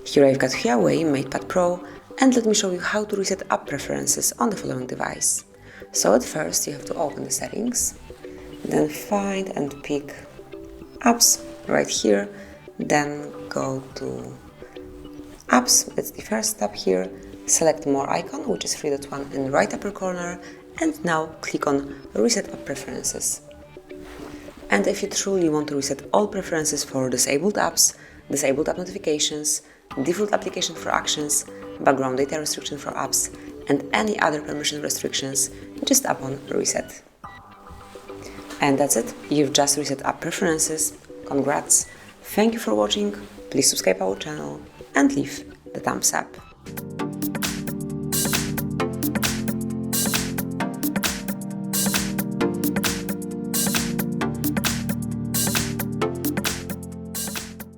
Here I've got HUAWEI MatePad Pro, and let me show you how to reset app preferences on the following device. So at first you have to open the settings, then find and pick apps right here, then go to apps, that's the first tab here, select more icon, which is 3.1 in the right upper corner, and now click on reset app preferences. And if you truly want to reset all preferences for disabled apps, disabled app notifications, default application for actions, background data restriction for apps, and any other permission restrictions, just tap on reset. And that's it, you've just reset app preferences. Congrats! Thank you for watching, please subscribe our channel and leave the thumbs up.